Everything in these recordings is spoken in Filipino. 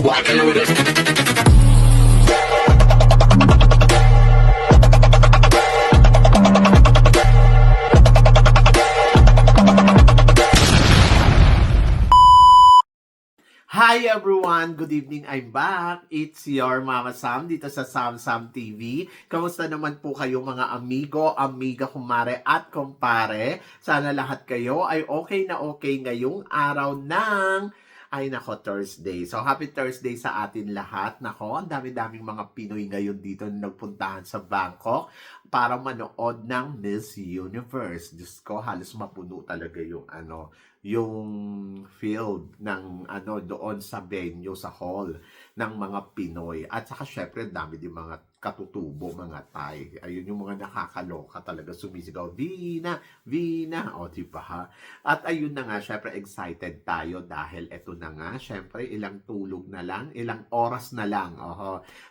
rockin' with it. Hi everyone! Good evening, I'm back. It's your Mama Sam dito sa Sam Sam TV. Kamusta naman po kayo mga amigo, amiga, kumare at kumpare? Sana lahat kayo ay okay na okay ngayong araw ng Thursday. So, happy Thursday sa atin lahat. Nako, ang dami-daming mga Pinoy ngayon dito na nagpuntahan sa Bangkok para manood ng Miss Universe. Diyos ko, halos mapuno talaga yung field ng doon sa venue, sa hall ng mga Pinoy. At saka syempre, dami din mga katutubo, mga Thai. Ayun yung mga nakakaloka talaga, sumisigaw, Vina, Vina, o diba ha? At ayun na nga, syempre excited tayo dahil eto na nga, syempre ilang tulog na lang, ilang oras na lang,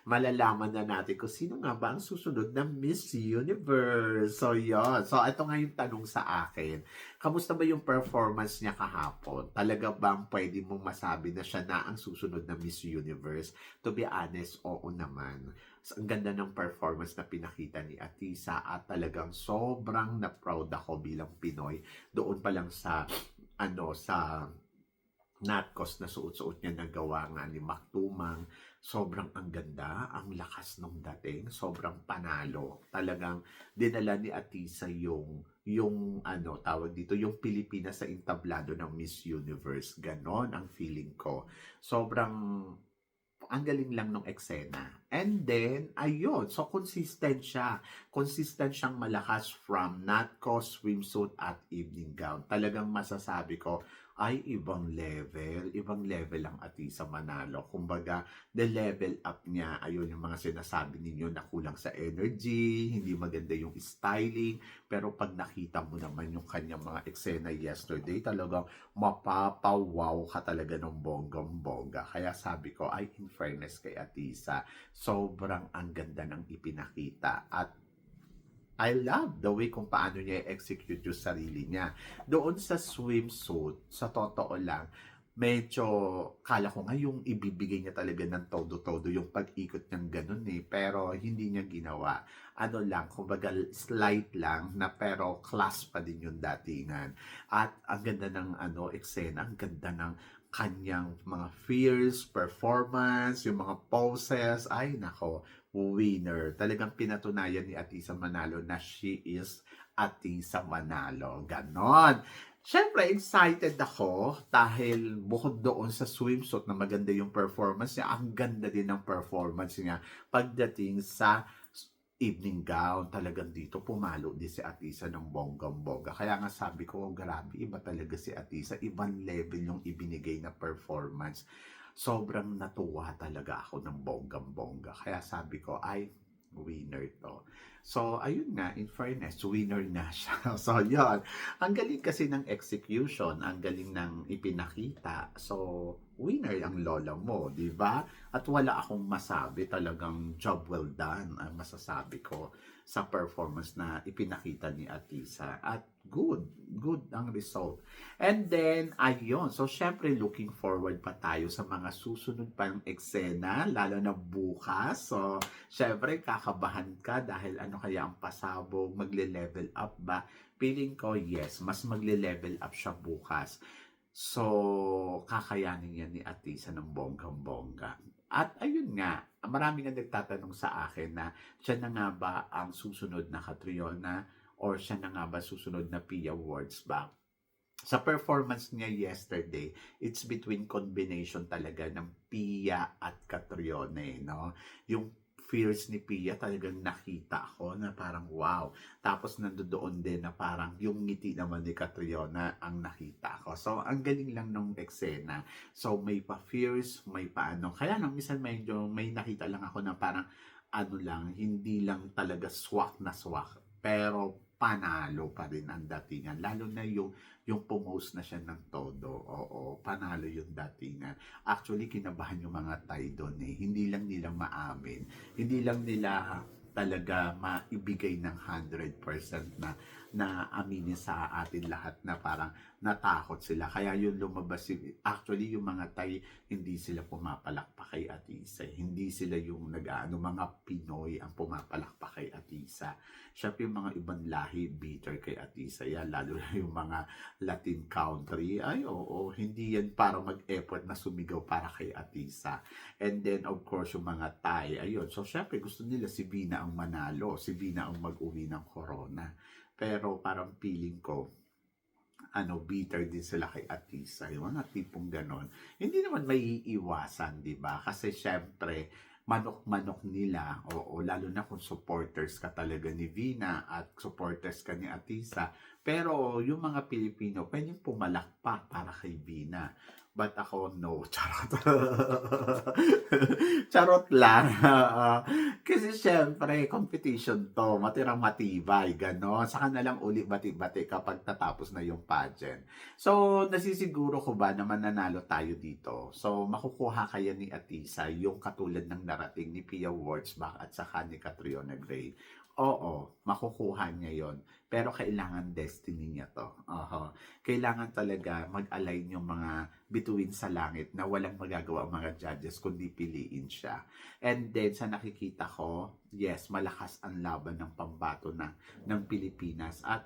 malalaman na natin kung sino nga ba ang susunod na Miss Universe. So yun, so ito nga yung tanong sa akin, kamusta ba yung performance niya kahapon? Talaga bang pwede mong masabi na siya na ang susunod na Miss Universe? To be honest, oo naman. Ang ganda ng performance na pinakita ni Atisa at talagang sobrang na-proud ako bilang Pinoy. Doon pa lang sa sa natkos na suot-suot niya na gawa nga ni Maktumang. Sobrang ang ganda, ang lakas nung dating, sobrang panalo. Talagang dinala ni Atisa yung tawag dito, yung Pilipinas sa entablado ng Miss Universe. Ganon ang feeling ko. Sobrang ang galing lang nung eksena. And then, ayun, so consistent siya. Consistent siyang malakas from natco, swimsuit, at evening gown. Talagang masasabi ko, ay ibang level ang Atisa Manalo. Kumbaga, the level up niya, ayun yung mga sinasabi ninyo na kulang sa energy, hindi maganda yung styling, pero pag nakita mo naman yung kanyang mga eksena yesterday, talagang mapapawaw ka talaga ng bonggang-bongga. Kaya sabi ko, ay in fairness kay Atisa, sobrang ang ganda ng ipinakita at I love the way kung paano niya i-execute yung sarili niya. Doon sa swimsuit, sa totoo lang, medyo kala ko nga yung ibibigay niya talaga ng todo-todo yung pag-ikot niyang ganun pero hindi niya ginawa. Ano lang, kumbaga slight lang na pero class pa din yung datingan. At ang ganda ng eksena, ang ganda ng kanyang mga fears, performance, yung mga poses, ay nako, winner. Talagang pinatunayan ni Atisa Manalo na she is Atisa Manalo. Ganon. Siyempre, excited ako dahil bukod doon sa swimsuit na maganda yung performance niya, ang ganda din ng performance niya pagdating sa evening gown. Talagang dito pumalo din si Atisa ng bonggang-bongga. Kaya nga sabi ko, grabe, iba talaga si Atisa. Ibang level yung ibinigay na performance. Sobrang natuwa talaga ako ng bonggang-bongga. Kaya sabi ko, ay, winner to. So, ayun nga, in fairness, winner na siya. So, yun. Ang galing kasi ng execution, ang galing ng ipinakita. So, winner ang lola mo, di ba? At wala akong masabi, talagang job well done ang masasabi ko sa performance na ipinakita ni Atisa. At good ang result. And then, ayun. So, syempre, looking forward pa tayo sa mga susunod pang eksena, lalo na bukas. So, syempre, kakabahan ka dahil ano kaya ang pasabog, magle-level up ba? Feeling ko, yes, mas magle-level up siya bukas. So, kakayanin yan ni Atisa ng bonggang-bongga. At ayun nga, marami nga nagtatanong sa akin na siya na nga ba ang susunod na Catriona or siya na nga ba susunod na Pia Awards ba? Sa performance niya yesterday, it's between combination talaga ng Pia at Catriona, no? Yung fears ni Pia talagang nakita ko na parang wow. Tapos nandoon din na parang yung ngiti naman ni Catriona ang nakita ko. So, ang galing lang nung eksena. So, may pa fears, may pa ano. Kaya nang minsan medyo may nakita lang ako na parang lang, hindi lang talaga swak na swak. Pero panalo pa rin ang datingan. Lalo na yung pumost na siya ng todo. Oo, panalo yung datingan. Actually, kinabahan yung mga Thai doon Hindi lang nila maamin. Hindi lang nila talaga maibigay ng 100% na aminin sa atin lahat na parang natakot sila. Kaya yung lumabas, actually yung mga Thai, hindi sila pumapalakpak kay Atisa. Hindi sila yung mga Pinoy ang pumapalakpak kay Atisa. Siyempre yung mga ibang lahi, bitter kay Atisa yan, lalo na yung mga Latin country. Ay, oo, hindi yan para mag-effort na sumigaw para kay Atisa. And then, of course, yung mga Thai, ayun. So, syempre, gusto nila si Vina ang manalo, si Vina ang mag-uwi ng corona. Pero parang feeling ko, bitter din sila kay Atisa. Yung mga tipong ganon. Hindi naman may iiwasan, di ba? Kasi syempre, manok-manok nila, o lalo na kung supporters ka talaga ni Vina at supporters ka ni Atisa. Pero yung mga Pilipino, pwedeng pumalakpak para kay Vina. But ako, no. Charot. Charot lang. Kasi syempre, competition to. Matirang matibay. Ganon. Saka na lang uli bati-bati kapag tatapos na yung pageant. So, nasisiguro ko ba na mananalo tayo dito? So, makukuha kaya ni Atisa yung katulad ng narating ni Pia Wurtzbach at saka ni Catriona Gray? Oo, makukuha niya yon. Pero kailangan destiny niya to. Kailangan talaga mag-align yung mga bituin sa langit na walang magagawa ang mga judges kundi piliin siya. And then sa nakikita ko, yes, malakas ang laban ng pambato ng Pilipinas. At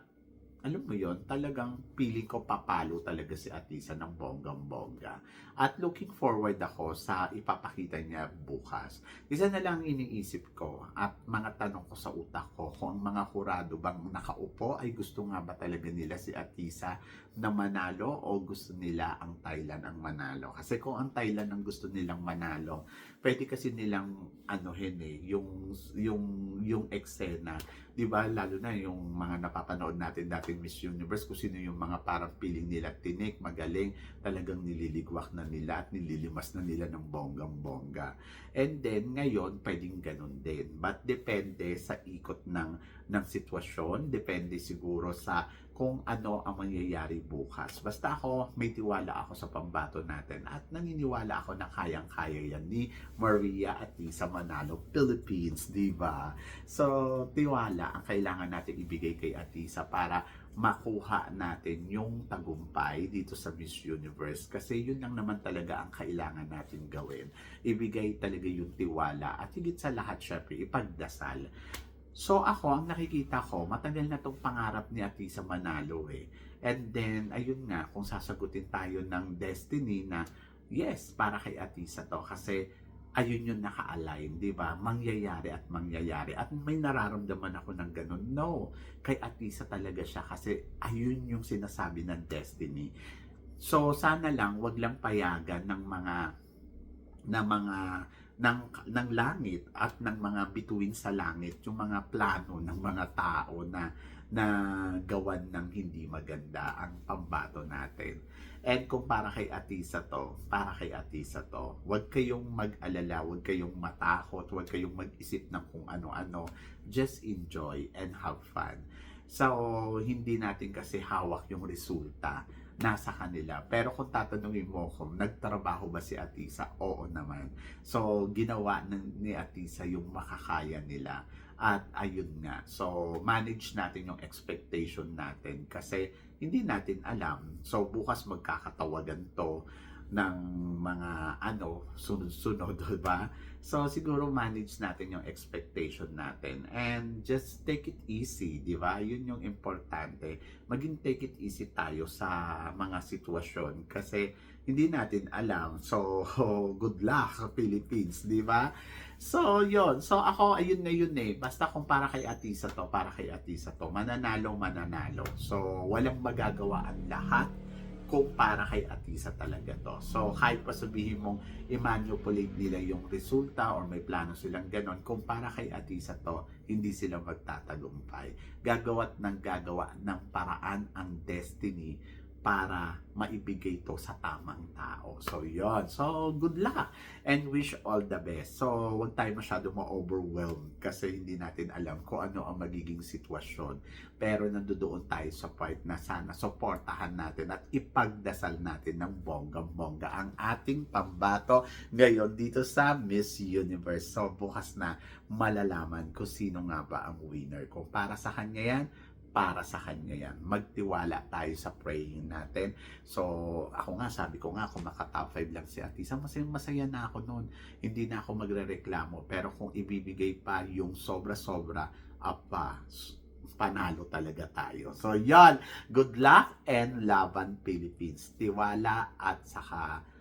alam mo yon, talagang feeling ko papalo talaga si Atisa ng bonggang-bongga. At looking forward ako sa ipapakita niya bukas. Isa na lang iniisip ko at mga tanong ko sa utak ko kung ang mga hurado bang nakaupo ay gusto nga ba talaga nila si Atisa na manalo o gusto nila ang Thailand ang manalo. Kasi kung ang Thailand ang gusto nilang manalo, pwede kasi nilang yung eksena, 'di ba? Lalo na yung mga napapanood natin dating Miss Universe, kung sino yung mga parang piling nila tinik, magaling, talagang nililigwak na nila at nililimas na nila ng bonggang-bongga. And then ngayon pwedeng ganun din. But depende sa ikot ng sitwasyon, depende siguro sa kung ano ang mangyayari bukas. Basta ako, may tiwala ako sa pambato natin at naniniwala ako na kayang-kaya yan ni Maria Atisa Manalo, Philippines, di ba? So, tiwala ang kailangan natin ibigay kay Atisa para makuha natin yung tagumpay dito sa Miss Universe. Kasi yun lang naman talaga ang kailangan natin gawin. Ibigay talaga yung tiwala at higit sa lahat, syempre, ipagdasal. So ako, ang nakikita ko, matagal na tong pangarap ni Atisa Manalo eh. And then, ayun nga, kung sasagutin tayo ng destiny na, yes, para kay Atisa to. Kasi, ayun yung naka-align, di ba? Mangyayari at mangyayari. At may nararamdaman ako ng ganun. No, kay Atisa talaga siya kasi ayun yung sinasabi ng destiny. So, sana lang, wag lang payagan ng mga ng langit at ng mga bituin sa langit, yung mga plano ng mga tao na gawan ng hindi maganda ang pambato natin. And kung para kay Atisa to, huwag kayong mag-alala, huwag kayong matakot, huwag kayong mag-isip ng kung ano-ano. Just enjoy and have fun. So, hindi natin kasi hawak yung resulta, nasa kanila. Pero kung tatanungin mo kung nagtrabaho ba si Atisa, oo naman. So, ginawa ni Atisa yung makakaya nila. At ayun nga. So, manage natin yung expectation natin kasi hindi natin alam. So, bukas magkakatawagan to ng mga sunod-sunod, diba? So, siguro manage natin yung expectation natin and just take it easy, diba? Yun yung importante. Maging take it easy tayo sa mga sitwasyon kasi hindi natin alam. So, good luck, Philippines, diba? So, yun. So, ako, ayun na yun eh. Basta kung para kay Atisa to, mananalo. So, walang magagawa ang lahat kung para kay Atisa talaga to. So, kahit pa sabihin mong i-manipulate nila yung resulta or may plano silang ganon, kung para kay Atisa to, hindi sila magtatagumpay. Gagawa ng paraan ang destiny para maibigay to sa tamang tao. So, yon. So, good luck and wish all the best. So, huwag tayo masyado ma-overwhelmed kasi hindi natin alam kung ano ang magiging sitwasyon. Pero nandoon tayo sa part na sana suportahan natin at ipagdasal natin ng bonggang-bongga ang ating pambato ngayon dito sa Miss Universe. So, bukas na malalaman kung sino nga ba ang winner. Kung para sa kanya yan, para sa kanya yan. Magtiwala tayo sa praying natin. So, ako nga, sabi ko nga, kung maka-top 5 lang si Atisa, masaya na ako noon. Hindi na ako magre-reklamo. Pero kung ibibigay pa yung sobra-sobra, panalo talaga tayo. So, yan. Good luck and laban Philippines. Tiwala at saka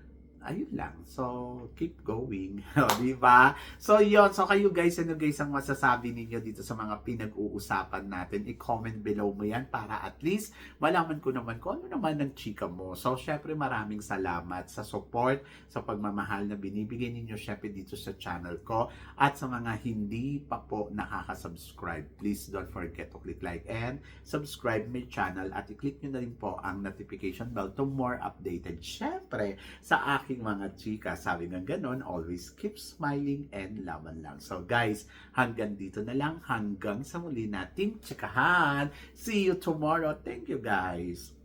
ayun lang. So, keep going. Diba? So, yun. So, kayo guys, ano guys ang masasabi ninyo dito sa mga pinag-uusapan natin? I-comment below mo yan para at least malaman ko naman kung ano naman ang chika mo. So, syempre maraming salamat sa support, sa pagmamahal na binibigay ninyo syempre dito sa channel ko. At sa mga hindi pa po nakaka-subscribe, please don't forget to click like and subscribe my channel at i-click nyo na rin po ang notification bell to more updated. Syempre, sa aking mga chika, sabi nga ganon, always keep smiling and laban lang. So guys, hanggang dito na lang, hanggang sa muli nating chikahan. See you tomorrow. Thank you guys.